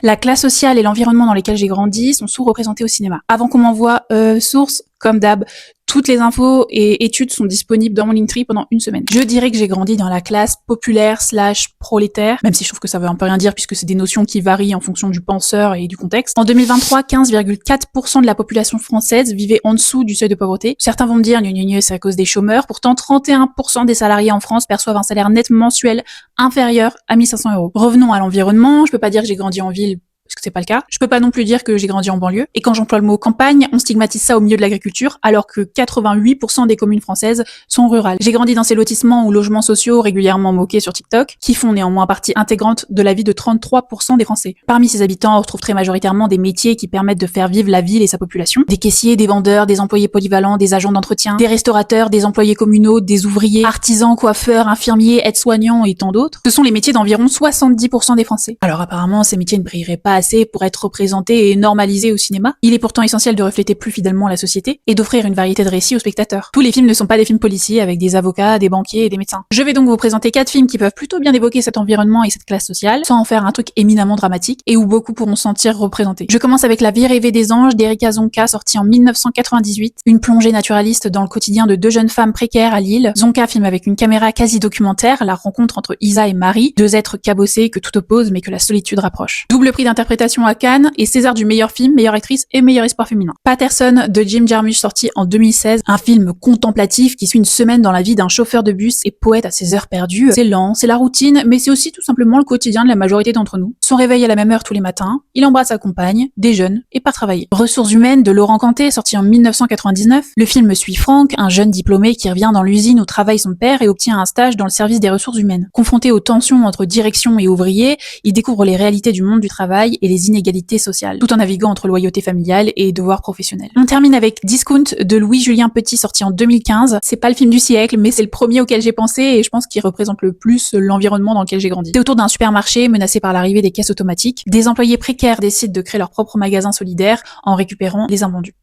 La classe sociale et l'environnement dans lesquels j'ai grandi sont sous-représentés au cinéma. Avant qu'on m'envoie source, comme d'hab, toutes les infos et études sont disponibles dans mon Linktree pendant une semaine. Je dirais que j'ai grandi dans la classe populaire / prolétaire, même si je trouve que ça veut un peu rien dire puisque c'est des notions qui varient en fonction du penseur et du contexte. En 2023, 15,4% de la population française vivait en dessous du seuil de pauvreté. Certains vont me dire, c'est à cause des chômeurs. Pourtant, 31% des salariés en France perçoivent un salaire net mensuel inférieur à 1 500 €. Revenons à l'environnement. Je peux pas dire que j'ai grandi en ville, parce que c'est pas le cas. Je peux pas non plus dire que j'ai grandi en banlieue. Et quand j'emploie le mot campagne, on stigmatise ça au milieu de l'agriculture, alors que 88% des communes françaises sont rurales. J'ai grandi dans ces lotissements ou logements sociaux régulièrement moqués sur TikTok, qui font néanmoins partie intégrante de la vie de 33% des Français. Parmi ces habitants, on retrouve très majoritairement des métiers qui permettent de faire vivre la ville et sa population. Des caissiers, des vendeurs, des employés polyvalents, des agents d'entretien, des restaurateurs, des employés communaux, des ouvriers, artisans, coiffeurs, infirmiers, aides-soignants et tant d'autres. Ce sont les métiers d'environ 70% des Français. Alors apparemment, ces métiers ne brilleraient pas assez pour être représentés et normalisés au cinéma. Il est pourtant essentiel de refléter plus fidèlement la société et d'offrir une variété de récits aux spectateurs. Tous les films ne sont pas des films policiers avec des avocats, des banquiers et des médecins. Je vais donc vous présenter 4 films qui peuvent plutôt bien évoquer cet environnement et cette classe sociale, sans en faire un truc éminemment dramatique et où beaucoup pourront se sentir représentés. Je commence avec La vie rêvée des anges d'Erika Zonka, sortie en 1998, une plongée naturaliste dans le quotidien de 2 jeunes femmes précaires à Lille. Zonka filme avec une caméra quasi documentaire la rencontre entre Isa et Marie, 2 êtres cabossés que tout oppose mais que la solitude rapproche. Double prix d'interprétation à Cannes et César du meilleur film, meilleure actrice et meilleur espoir féminin. Patterson de Jim Jarmusch, sorti en 2016, un film contemplatif qui suit une semaine dans la vie d'un chauffeur de bus et poète à ses heures perdues. C'est lent, c'est la routine, mais c'est aussi tout simplement le quotidien de la majorité d'entre nous. Son réveil à la même heure tous les matins, il embrasse sa compagne, déjeune et part travailler. Ressources humaines de Laurent Canté, sorti en 1999, le film suit Franck, un jeune diplômé qui revient dans l'usine où travaille son père et obtient un stage dans le service des ressources humaines. Confronté aux tensions entre direction et ouvriers, il découvre les réalités du monde du travail et les inégalités sociales, tout en naviguant entre loyauté familiale et devoirs professionnels. On termine avec Discount de Louis-Julien Petit, sorti en 2015. C'est pas le film du siècle, mais c'est le premier auquel j'ai pensé et je pense qu'il représente le plus l'environnement dans lequel j'ai grandi. C'est autour d'un supermarché menacé par l'arrivée des caisses automatiques. Des employés précaires décident de créer leur propre magasin solidaire en récupérant les invendus.